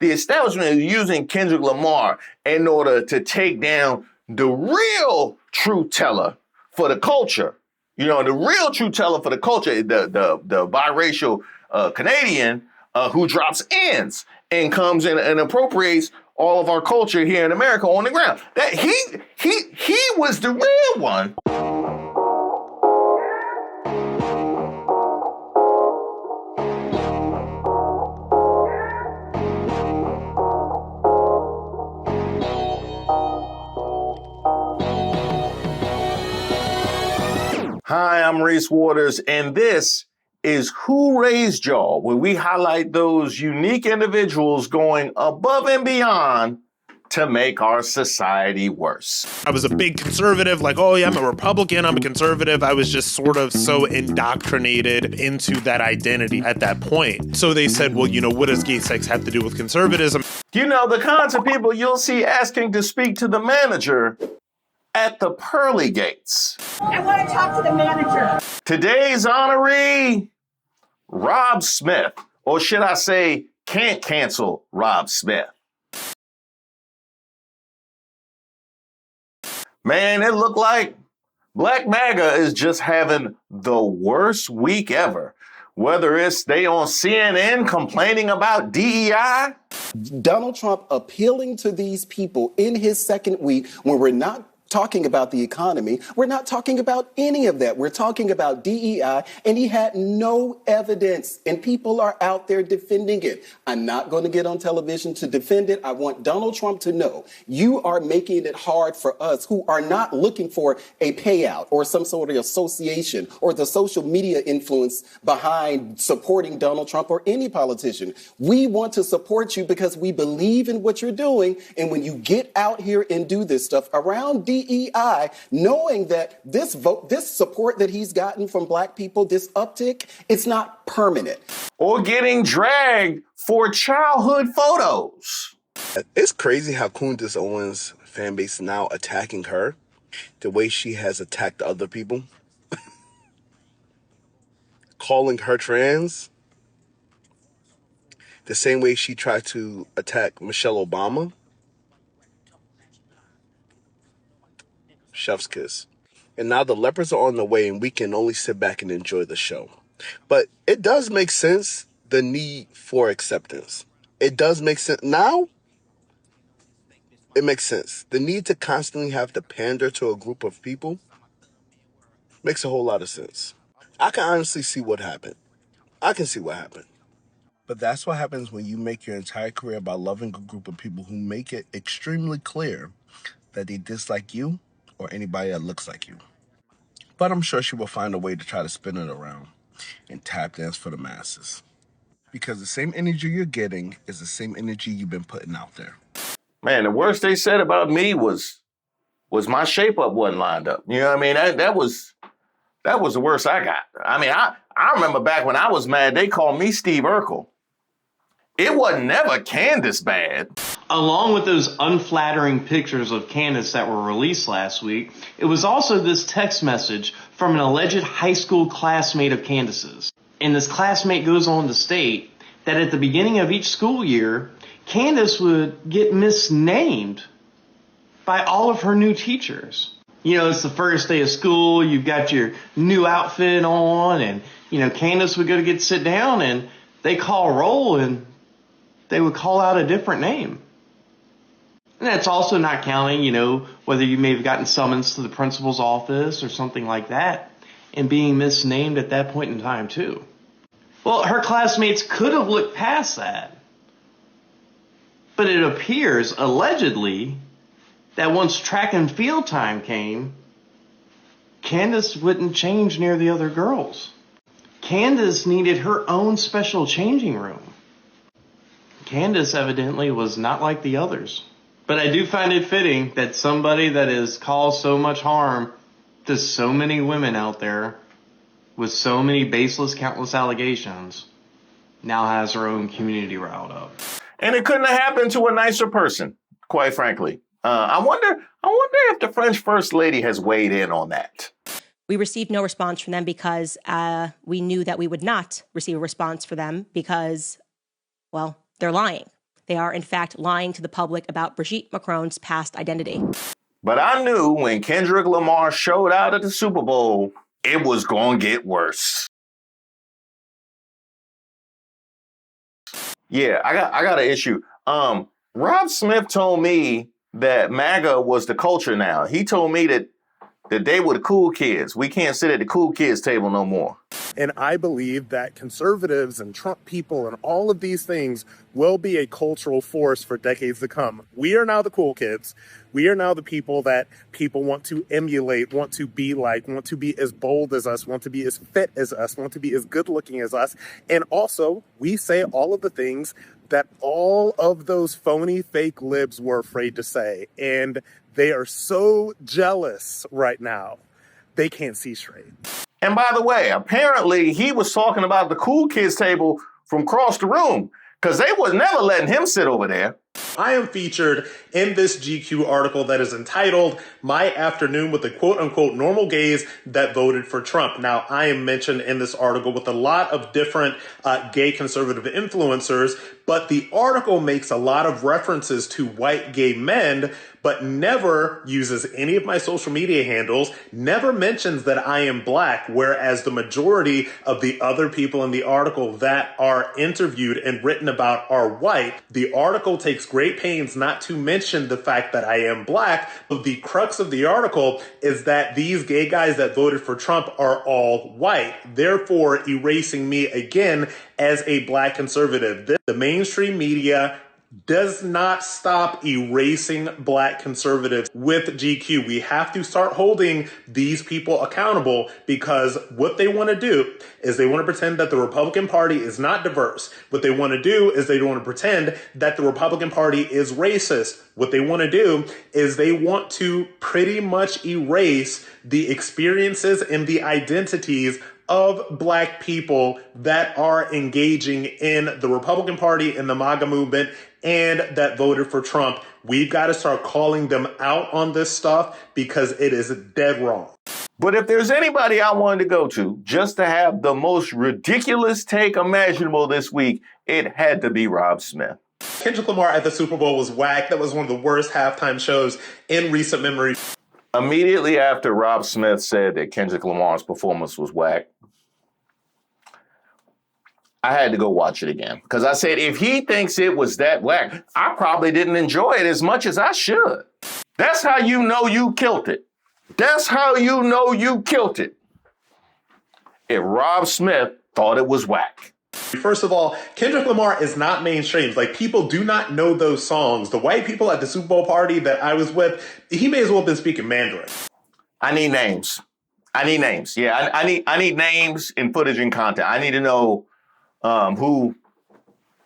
the establishment is using Kendrick Lamar in order to take down the real truth teller for the culture. You know, the real truth teller for the culture, the biracial Canadian who drops ends and comes in and appropriates all of our culture here in America on the ground. That he was the real one. Hi, I'm Reese Waters, and this is Who Raised Y'all, where we highlight those unique individuals going above and beyond to make our society worse. I was a big conservative, like, oh yeah, I'm a Republican, I'm a conservative. I was just sort of so indoctrinated into that identity at that point. So they said, well, you know, what does gay sex have to do with conservatism? You know, the kinds of people you'll see asking to speak to the manager at the pearly gates. I want to talk to the manager. Today's honoree, Rob Smith, or should I say, can't cancel Rob Smith. Man, it looked like Black Maga is just having the worst week ever. Whether it's they on CNN complaining about DEI. Donald Trump appealing to these people in his second week when we're not talking about the economy. We're not talking about any of that. We're talking about DEI, and he had no evidence, and people are out there defending it. I'm not going to get on television to defend it. I want Donald Trump to know you are making it hard for us who are not looking for a payout or some sort of association or the social media influence behind supporting Donald Trump or any politician. We want to support you because we believe in what you're doing, and when you get out here and do this stuff around DEI, knowing that this support that he's gotten from black people, this uptick, it's not permanent. Or getting dragged for childhood photos. It's crazy how Candace Owens' fan base is now attacking her the way she has attacked other people. Calling her trans the same way she tried to attack Michelle Obama. Chef's kiss. And now the Leopards are on the way and we can only sit back and enjoy the show. But it does make sense, the need for acceptance. It does make sense. Now, it makes sense. The need to constantly have to pander to a group of people makes a whole lot of sense. I can honestly see what happened. I can see what happened. But that's what happens when you make your entire career about loving a group of people who make it extremely clear that they dislike you or anybody that looks like you. But I'm sure she will find a way to try to spin it around and tap dance for the masses. Because the same energy you're getting is the same energy you've been putting out there. Man, the worst they said about me was my shape up wasn't lined up. You know what I mean? That was the worst I got. I mean, I remember back when I was mad, they called me Steve Urkel. It wasn't never Candace bad. Along with those unflattering pictures of Candace that were released last week, it was also this text message from an alleged high school classmate of Candace's. And this classmate goes on to state that at the beginning of each school year, Candace would get misnamed by all of her new teachers. You know, it's the first day of school, you've got your new outfit on, and, you know, Candace would go to sit down, and they call roll, and they would call out a different name. And that's also not counting, you know, whether you may have gotten summons to the principal's office or something like that and being misnamed at that point in time, too. Well, her classmates could have looked past that. But it appears, allegedly, that once track and field time came, Candace wouldn't change near the other girls. Candace needed her own special changing room. Candace evidently was not like the others. But I do find it fitting that somebody that has caused so much harm to so many women out there with so many baseless, countless allegations now has her own community riled up. And it couldn't have happened to a nicer person, quite frankly. I wonder if the French First Lady has weighed in on that. We received no response from them because we knew that we would not receive a response from them because, well, they're lying. They are, in fact, lying to the public about Brigitte Macron's past identity. But I knew when Kendrick Lamar showed out at the Super Bowl, it was going to get worse. Yeah, I got an issue. Rob Smith told me that MAGA was the culture now. He told me that they were the cool kids. We can't sit at the cool kids table no more. And I believe that conservatives and Trump people and all of these things will be a cultural force for decades to come. We are now the cool kids. We are now the people that people want to emulate, want to be like, want to be as bold as us, want to be as fit as us, want to be as good looking as us. And also, we say all of the things that all of those phony fake libs were afraid to say. And they are so jealous right now, they can't see straight. And by the way, apparently he was talking about the cool kids table from across the room because they was never letting him sit over there. I am featured in this GQ article that is entitled My Afternoon with the quote-unquote normal gays that voted for Trump. Now, I am mentioned in this article with a lot of different gay conservative influencers, but the article makes a lot of references to white gay men, but never uses any of my social media handles, never mentions that I am black, whereas the majority of the other people in the article that are interviewed and written about are white. The article takes great pains not to mention the fact that I am black, but the crux of the article is that these gay guys that voted for Trump are all white, therefore erasing me again as a black conservative. The mainstream media does not stop erasing black conservatives with GQ. We have to start holding these people accountable because what they want to do is they want to pretend that the Republican Party is not diverse. What they want to do is they want to pretend that the Republican Party is racist. What they want to do is they want to pretty much erase the experiences and the identities of black people that are engaging in the Republican Party and the MAGA movement and that voted for Trump. We've got to start calling them out on this stuff because it is dead wrong. But if there's anybody I wanted to go to just to have the most ridiculous take imaginable this week, it had to be Rob Smith. Kendrick Lamar at the Super Bowl was whack. That was one of the worst halftime shows in recent memory. Immediately after Rob Smith said that Kendrick Lamar's performance was whack, I had to go watch it again because I said, if he thinks it was that whack, I probably didn't enjoy it as much as I should. That's how you know you killed it. That's how you know you killed it. If Rob Smith thought it was whack. First of all, Kendrick Lamar is not mainstream. Like, people do not know those songs. The white people at the Super Bowl party that I was with, he may as well have been speaking Mandarin. I need names. Yeah, I need names and footage and content. I need to know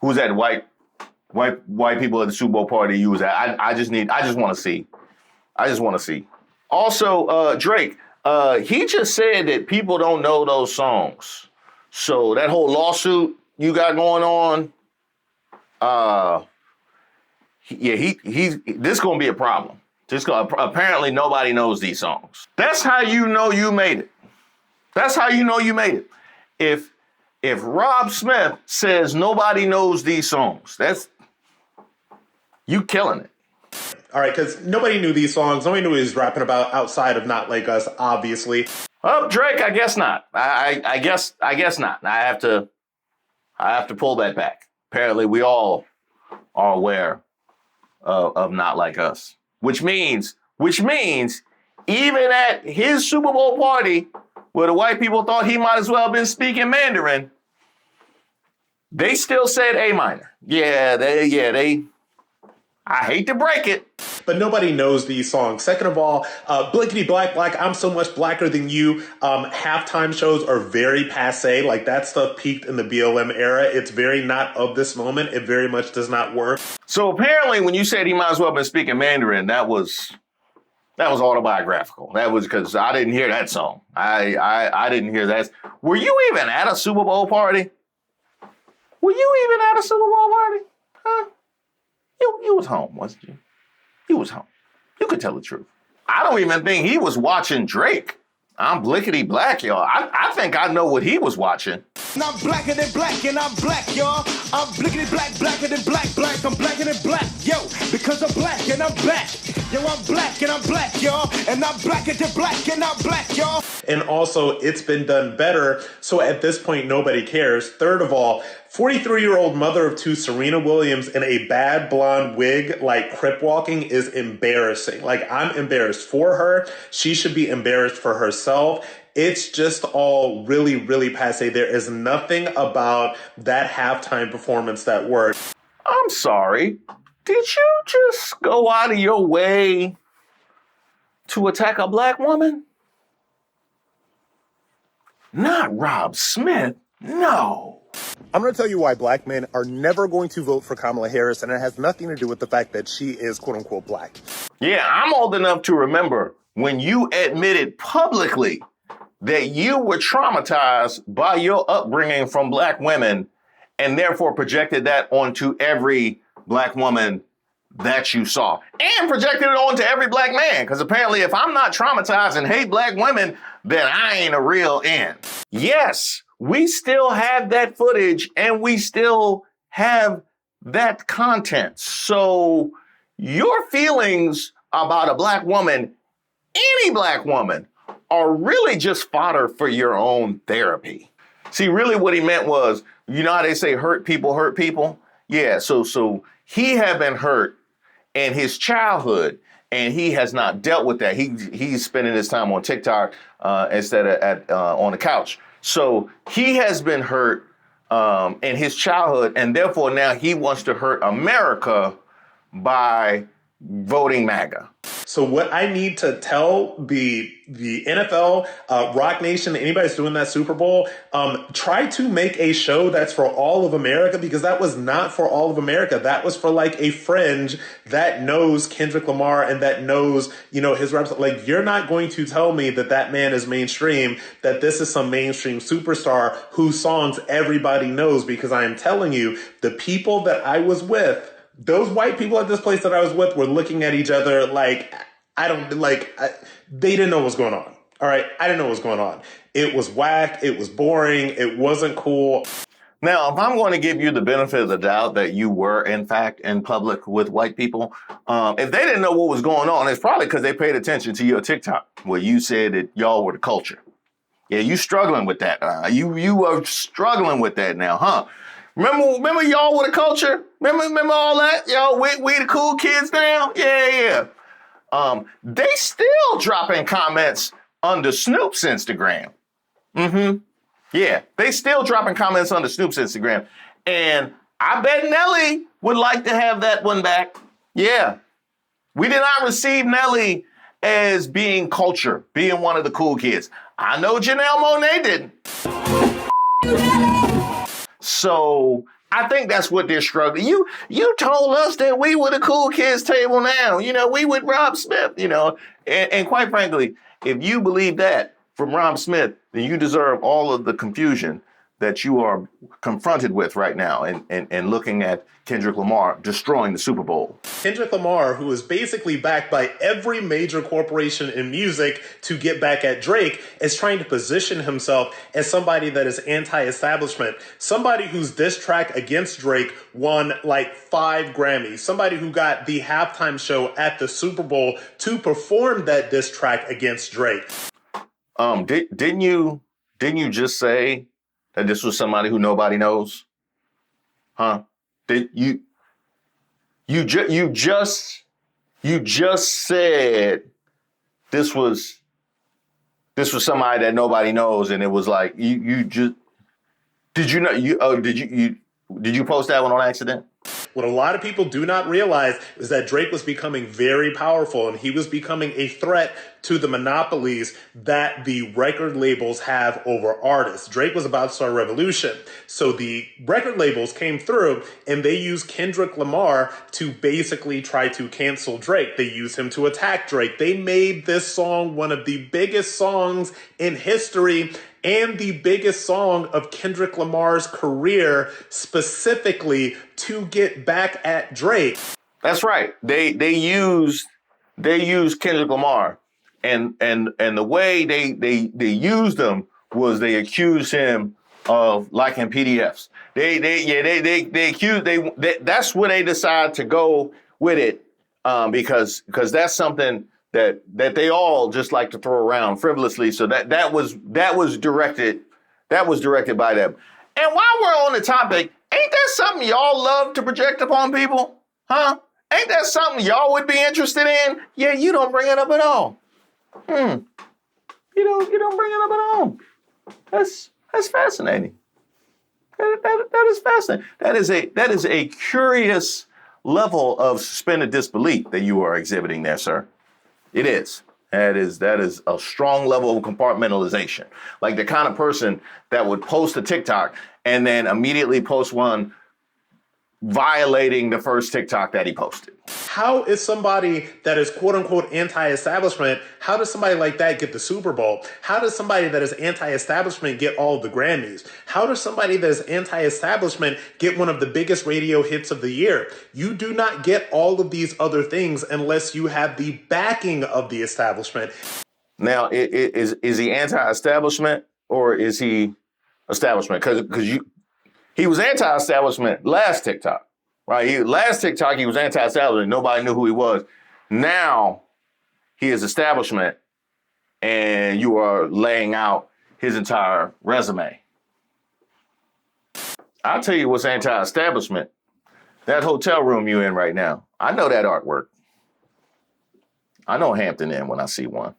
who's that white people at the Super Bowl party you was at. I just want to see. Also, Drake, he just said that people don't know those songs. So that whole lawsuit you got going on, he's this gonna be a problem. Apparently nobody knows these songs. That's how you know you made it. If Rob Smith says nobody knows these songs, that's you killing it. All right, because nobody knew these songs. Nobody knew what he was rapping about outside of Not Like Us, obviously. Oh, Drake, I guess not. I guess not. I have to pull that back. Apparently, we all are aware of Not Like Us, which means even at his Super Bowl party, where the white people thought he might as well have been speaking Mandarin, they still said A minor. I hate to break it. But nobody knows these songs. Second of all, Blinkety Black, I'm so much blacker than you. Halftime shows are very passe. Like, that stuff peaked in the BLM era. It's very not of this moment. It very much does not work. So apparently when you said he might as well have been speaking Mandarin, that was autobiographical. That was because I didn't hear that song. I didn't hear that. Were you even at a Super Bowl party? Huh? You was home, wasn't you? You was home. You could tell the truth. I don't even think he was watching Drake. I'm blickety black, y'all. I think I know what he was watching. And I'm blacker than black, and I'm black, y'all. I'm blickety black, blacker than black, black. I'm blacker than black, yo, because I'm black and I'm back. Yo, I'm black and I'm black, y'all. And I'm blacker than black and I'm black, y'all. And also, it's been done better. So at this point, nobody cares. Third of all, 43-year-old mother of two, Serena Williams, in a bad blonde wig, like crip walking, is embarrassing. Like, I'm embarrassed for her. She should be embarrassed for herself. It's just all really, really passe. There is nothing about that halftime performance that worked. I'm sorry. Did you just go out of your way to attack a black woman? Not Rob Smith. No. I'm going to tell you why black men are never going to vote for Kamala Harris, and it has nothing to do with the fact that she is quote-unquote black. Yeah, I'm old enough to remember when you admitted publicly that you were traumatized by your upbringing from black women and therefore projected that onto every black woman that you saw and projected it onto every black man. Because apparently if I'm not traumatized and hate black women, then I ain't a real N. Yes, we still have that footage and we still have that content. So your feelings about a black woman, any black woman, are really just fodder for your own therapy. See, really what he meant was, you know how they say hurt people hurt people? Yeah, so he had been hurt in his childhood and he has not dealt with that. He's spending his time on TikTok instead of on the couch. So he has been hurt in his childhood and therefore now he wants to hurt America by voting MAGA. So what I need to tell the NFL, Rock Nation, anybody that's doing that Super Bowl, try to make a show that's for all of America, because that was not for all of America. That was for like a fringe that knows Kendrick Lamar and that knows, you know, his raps. Like, you're not going to tell me that that man is mainstream, that this is some mainstream superstar whose songs everybody knows, because I am telling you, the people that I was with, those white people at this place that I was with were looking at each other like, they didn't know what was going on. All right. I didn't know what was going on. It was whack. It was boring. It wasn't cool. Now, if I'm going to give you the benefit of the doubt that you were, in fact, in public with white people, if they didn't know what was going on, it's probably because they paid attention to your TikTok where you said that y'all were the culture. Yeah, you struggling with that. You are struggling with that now, huh? Remember y'all were the culture? Remember all that? Y'all, we the cool kids now? Yeah. They still dropping comments under Snoop's Instagram. Yeah, they still dropping comments under Snoop's Instagram. And I bet Nelly would like to have that one back. Yeah. We did not receive Nelly as being culture, being one of the cool kids. I know Janelle Monáe didn't. So I think that's what they're struggling. You told us that we were the cool kids table now. You know, we with Rob Smith, you know. And quite frankly, if you believe that from Rob Smith, then you deserve all of the confusion that you are confronted with right now and looking at Kendrick Lamar destroying the Super Bowl. Kendrick Lamar, who is basically backed by every major corporation in music to get back at Drake, is trying to position himself as somebody that is anti-establishment, somebody whose diss track against Drake won like 5 Grammys, somebody who got the halftime show at the Super Bowl to perform that diss track against Drake. Didn't you just say that this was somebody who nobody knows? Huh? Did you just said this was somebody that nobody knows, and it was like did you post that one on accident? What a lot of people do not realize is that Drake was becoming very powerful, and he was becoming a threat to the monopolies that the record labels have over artists. Drake was about to start a revolution. So the record labels came through and they used Kendrick Lamar to basically try to cancel Drake. They used him to attack Drake. They made this song one of the biggest songs in history and the biggest song of Kendrick Lamar's career, specifically to get back at Drake. That's right. They used Kendrick Lamar and the way they used him was they accused him of liking PDFs. That's where they decide to go with it, because that's something that they all just like to throw around frivolously. So that was directed by them. And while we're on the topic, ain't that something y'all love to project upon people? Huh? Ain't that something y'all would be interested in? Yeah, you don't bring it up at all. You don't bring it up at all. That's fascinating. That is fascinating. That is a curious level of suspended disbelief that you are exhibiting there, sir. It is. That is a strong level of compartmentalization. Like the kind of person that would post a TikTok and then immediately post one violating the first TikTok that he posted. How is somebody that is quote unquote anti-establishment, how does somebody like that get the Super Bowl? How does somebody that is anti-establishment get all of the Grammys? How does somebody that is anti-establishment get one of the biggest radio hits of the year? You do not get all of these other things unless you have the backing of the establishment. Now, is he anti-establishment or is he establishment? Because he was anti-establishment last TikTok, right? Last TikTok, he was anti-establishment. Nobody knew who he was. Now, he is establishment, and you are laying out his entire resume. I'll tell you what's anti-establishment. That hotel room you're in right now. I know that artwork. I know Hampton Inn when I see one.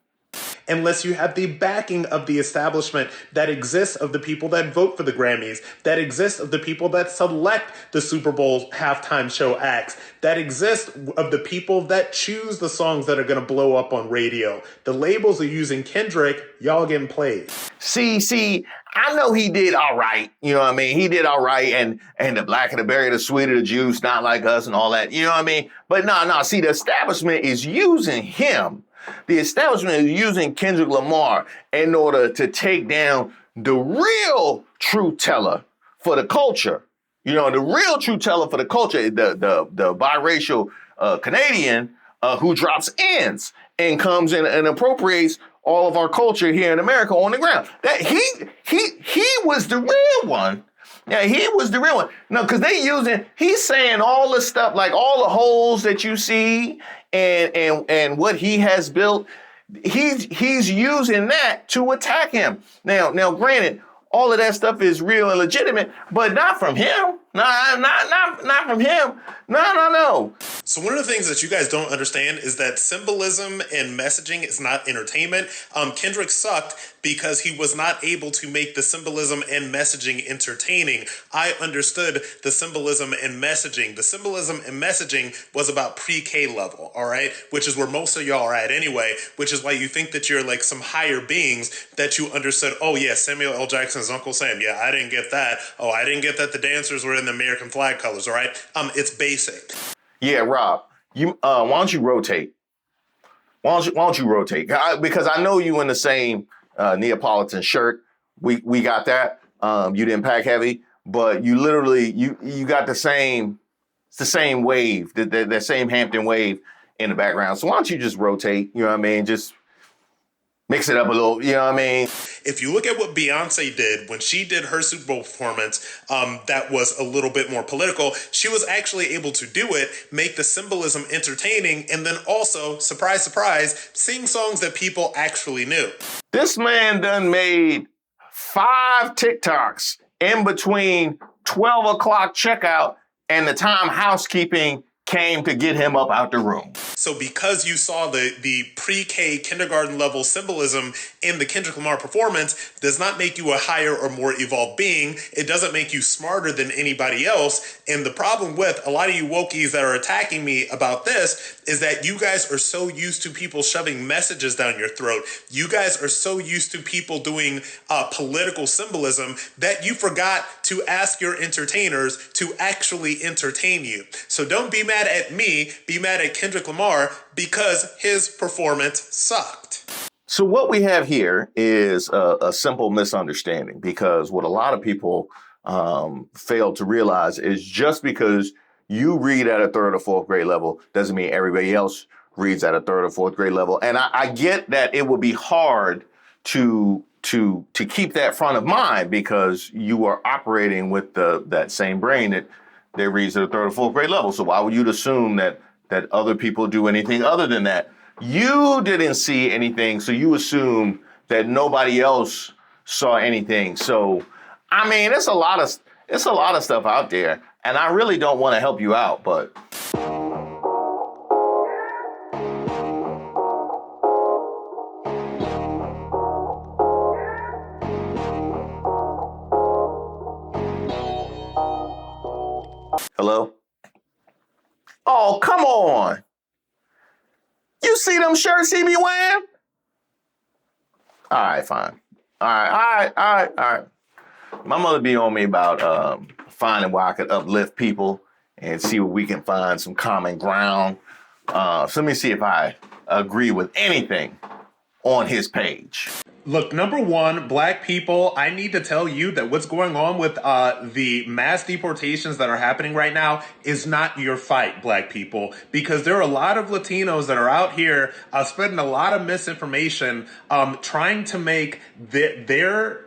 Unless you have the backing of the establishment that exists of the people that vote for the Grammys, that exists of the people that select the Super Bowl halftime show acts, that exists of the people that choose the songs that are going to blow up on radio. The labels are using Kendrick, y'all getting played. See, I know he did all right. You know what I mean? He did all right. And the blacker the berry, the sweeter the juice, not like us and all that. You know what I mean? But no. See, the establishment is using him. The establishment is using Kendrick Lamar in order to take down the real truth teller for the culture. You know, the real truth teller for the culture, the biracial Canadian who drops ends and comes in and appropriates all of our culture here in America on the ground. That he was the real one. Yeah, he was the real one. No, because he's saying all the stuff, like all the holes that you see and what he has built, he's using that to attack him. Now, granted, all of that stuff is real and legitimate, but not from him. Not from him. No. So one of the things that you guys don't understand is that symbolism and messaging is not entertainment. Kendrick sucked because he was not able to make the symbolism and messaging entertaining. I understood the symbolism and messaging. The symbolism and messaging was about pre-K level, all right? Which is where most of y'all are at anyway, which is why you think that you're like some higher beings that you understood, oh yeah, Samuel L. Jackson's Uncle Sam. Yeah, I didn't get that. Oh, I didn't get that the dancers were in the American flag colors, all right? It's basic. Yeah, Rob, why don't you rotate? Why don't you rotate? Because I know you in the same Neapolitan shirt. We got that. You didn't pack heavy, but you literally you got the same. It's the same wave, the same Hampton wave in the background. So why don't you just rotate? You know what I mean? Just mix it up a little, you know what I mean? If you look at what Beyonce did when she did her Super Bowl performance, that was a little bit more political. She was actually able to do it, make the symbolism entertaining, and then also, surprise, surprise, sing songs that people actually knew. This man done made 5 TikToks in between 12 o'clock checkout and the time housekeeping came to get him up out the room. So because you saw the pre-K kindergarten level symbolism in the Kendrick Lamar performance does not make you a higher or more evolved being. It doesn't make you smarter than anybody else. And the problem with a lot of you wokies that are attacking me about this is that you guys are so used to people shoving messages down your throat. You guys are so used to people doing political symbolism that you forgot to ask your entertainers to actually entertain you. So don't be mad at me, be mad at Kendrick Lamar because his performance sucked. So what we have here is a simple misunderstanding, because what a lot of people fail to realize is just because you read at a 3rd or 4th grade level doesn't mean everybody else reads at a 3rd or 4th grade level. And I get that it would be hard to keep that front of mind because you are operating with that same brain that reads at a 3rd or 4th grade level. So why would you assume that other people do anything other than that? You didn't see anything, so you assume that nobody else saw anything. So, I mean, it's a lot of stuff out there, and I really don't want to help you out, but. Hello? Oh, come on. You see them shirts he be wearing? All right, fine. All right. My mother be on me about finding where I could uplift people and see where we can find some common ground. So let me see if I agree with anything on his page. Look, number one, black people, I need to tell you that what's going on with the mass deportations that are happening right now is not your fight, black people, because there are a lot of Latinos that are out here spreading a lot of misinformation, trying to make their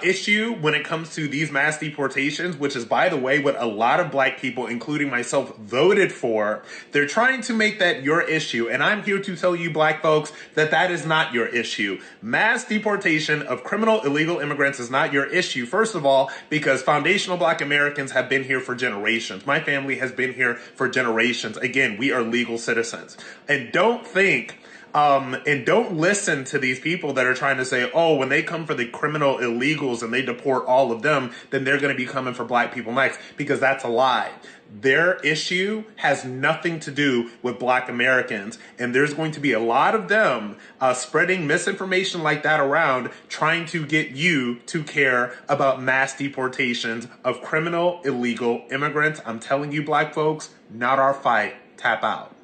issue when it comes to these mass deportations, which is, by the way, what a lot of black people, including myself, voted for. They're trying to make that your issue. And I'm here to tell you, black folks, that is not your issue. Mass deportation of criminal illegal immigrants is not your issue. First of all, because foundational black Americans have been here for generations. My family has been here for generations. Again, we are legal citizens. And don't think and don't listen to these people that are trying to say, oh, when they come for the criminal illegals and they deport all of them, then they're going to be coming for black people next, because that's a lie. Their issue has nothing to do with black Americans. And there's going to be a lot of them spreading misinformation like that around, trying to get you to care about mass deportations of criminal illegal immigrants. I'm telling you, black folks, not our fight. Tap out.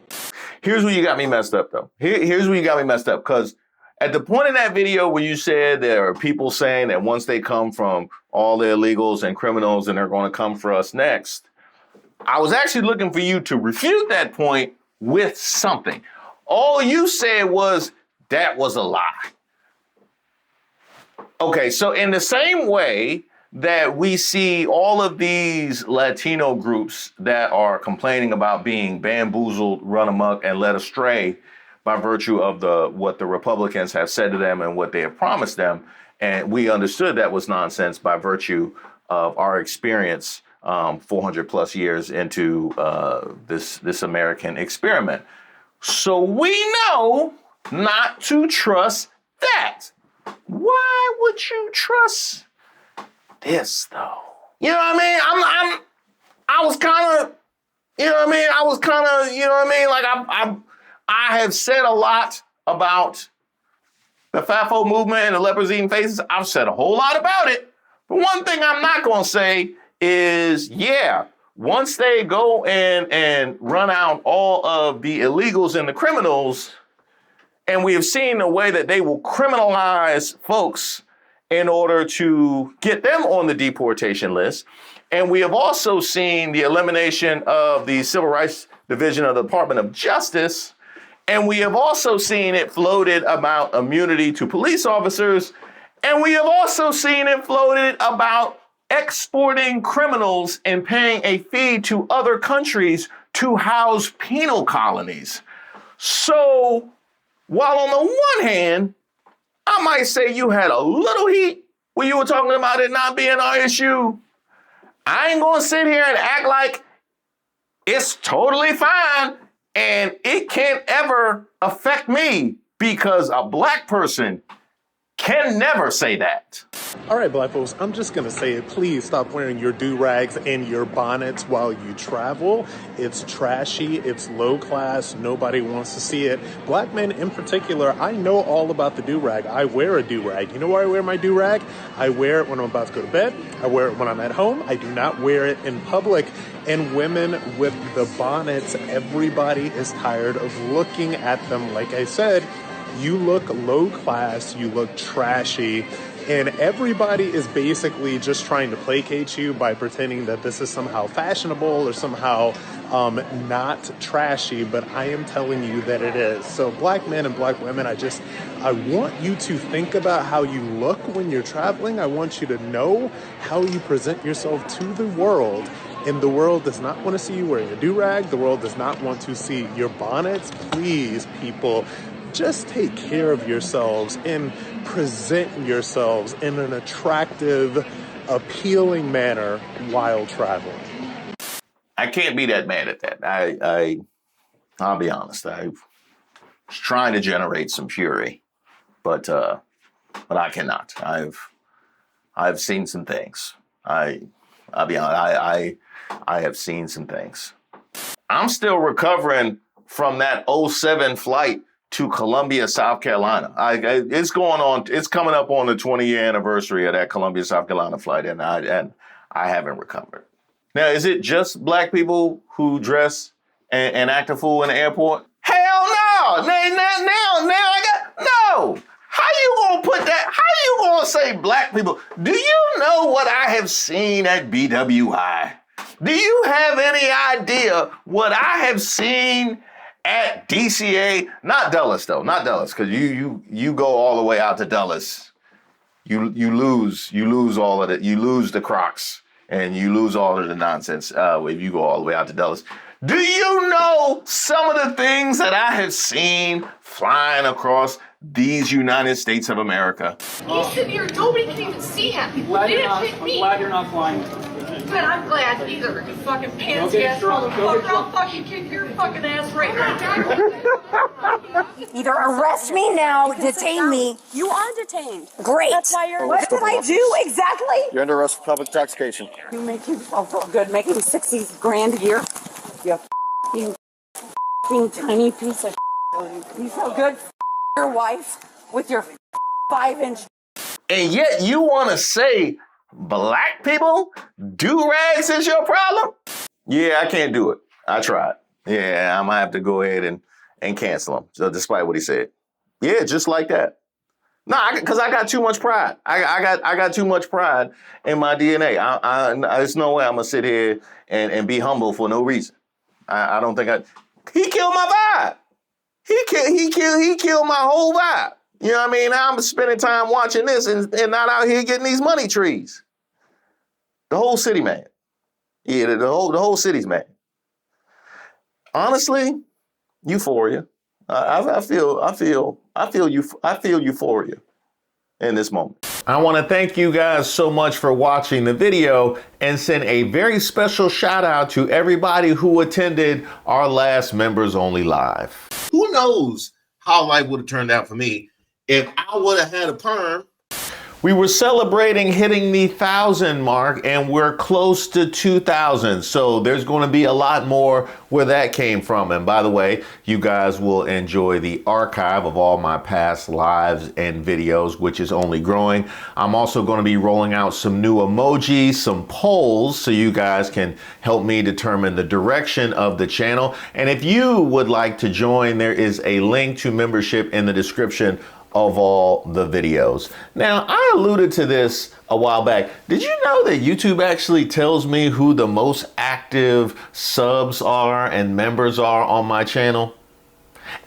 Here's where you got me messed up, though. Here's where you got me messed up, because at the point in that video where you said there are people saying that once they come from all the illegals and criminals and they're going to come for us next, I was actually looking for you to refute that point with something. All you said was that was a lie. Okay, so in the same way that we see all of these Latino groups that are complaining about being bamboozled, run amok, and led astray by virtue of what the Republicans have said to them and what they have promised them. And we understood that was nonsense by virtue of our experience 400 plus years into this American experiment. So we know not to trust that. Why would you trust this, though? You know what I mean? I was kind of, you know what I mean? I was kind of, you know what I mean? Like I have said a lot about the FAFO movement and the leopards eating faces. I've said a whole lot about it. But one thing I'm not going to say is, yeah, once they go and run out all of the illegals and the criminals, and we have seen the way that they will criminalize folks in order to get them on the deportation list. And we have also seen the elimination of the Civil Rights Division of the Department of Justice. And we have also seen it floated about immunity to police officers. And we have also seen it floated about exporting criminals and paying a fee to other countries to house penal colonies. So while on the one hand, I might say you had a little heat when you were talking about it not being our issue, I ain't gonna sit here and act like it's totally fine and it can't ever affect me, because a black person can never say that. All right, black folks, I'm just going to say it. Please stop wearing your do-rags and your bonnets while you travel. It's trashy. It's low class. Nobody wants to see it. Black men in particular, I know all about the do-rag. I wear a do-rag. You know where I wear my do-rag? I wear it when I'm about to go to bed. I wear it when I'm at home. I do not wear it in public. And women with the bonnets, everybody is tired of looking at them. Like I said, you look low class, you look trashy, And everybody is basically just trying to placate you by pretending that this is somehow fashionable or somehow not trashy, but I am telling you that it is. So black men and black women, I want you to think about how you look when you're traveling. I want you to know how you present yourself to the world. And the world does not want to see you wearing a do-rag. The world does not want to see your bonnets. Please, people, just take care of yourselves and present yourselves in an attractive, appealing manner while traveling. I can't be that mad at that. I'll be honest. I was trying to generate some fury, but I cannot. I've seen some things. I'll be honest. I have seen some things. I'm still recovering from that 07 flight to Columbia, South Carolina. It's going on. It's coming up on the 20-year anniversary of that Columbia, South Carolina flight, and I haven't recovered. Now, is it just black people who dress and act a fool in the airport? Hell no! Now no! How you gonna put that? How you gonna say black people? Do you know what I have seen at BWI? Do you have any idea what I have seen at DCA? Not Dulles though, not Dulles, because you go all the way out to Dulles. You lose all of it. You lose the Crocs and you lose all of the nonsense if you go all the way out to Dulles. Do you know some of the things that I have seen flying across these United States of America? He's sitting here, nobody can even see him. I'm glad you're not flying. Good, I'm glad either. You fucking pants ass drunk. motherfucker. I'll fucking kick your fucking ass right now. Either arrest me now, detain me. You are detained. Great. That's why you're. What did I do exactly? You're under arrest for public intoxication. You make you feel good, making 60 grand a year. You tiny piece of. You feel good. Your wife with your 5-inch. And yet you want to say black people, do-rags is your problem? Yeah, I can't do it. I tried. Yeah, I might have to go ahead and cancel him, so despite what he said. Yeah, just like that. Nah, because I got too much pride. I got too much pride in my DNA. There's no way I'm going to sit here and be humble for no reason. I don't think he killed my vibe. He killed my whole vibe. You know what I mean? Now I'm spending time watching this and not out here getting these money trees. The whole city mad. Yeah, the whole city's mad. Honestly, euphoria. I feel euphoria in this moment. I want to thank you guys so much for watching the video and send a very special shout out to everybody who attended our last Members Only Live. Who knows how life would have turned out for me if I would have had a perm. We were celebrating hitting the 1,000 mark and we're close to 2,000. So there's going to be a lot more where that came from. And by the way, you guys will enjoy the archive of all my past lives and videos, which is only growing. I'm also going to be rolling out some new emojis, some polls, so you guys can help me determine the direction of the channel. And if you would like to join, there is a link to membership in the description of all the videos. Now, I alluded to this a while back. Did you know that YouTube actually tells me who the most active subs are and members are on my channel?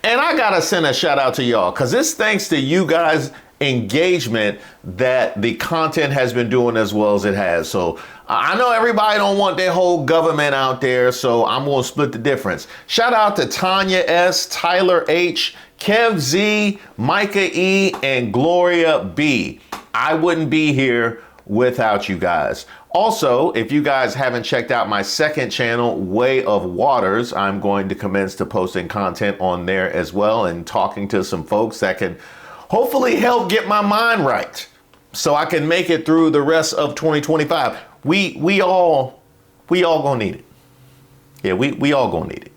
And I gotta send a shout out to y'all, because it's thanks to you guys' engagement that the content has been doing as well as it has. So I know everybody don't want their whole government out there, so I'm gonna split the difference. Shout out to Tanya S, Tyler H, Kev Z, Micah E, and Gloria B. I wouldn't be here without you guys. Also, if you guys haven't checked out my second channel, Way of Waters, I'm going to commence to posting content on there as well and talking to some folks that can hopefully help get my mind right so I can make it through the rest of 2025. We all gonna need it. Yeah, we all gonna need it.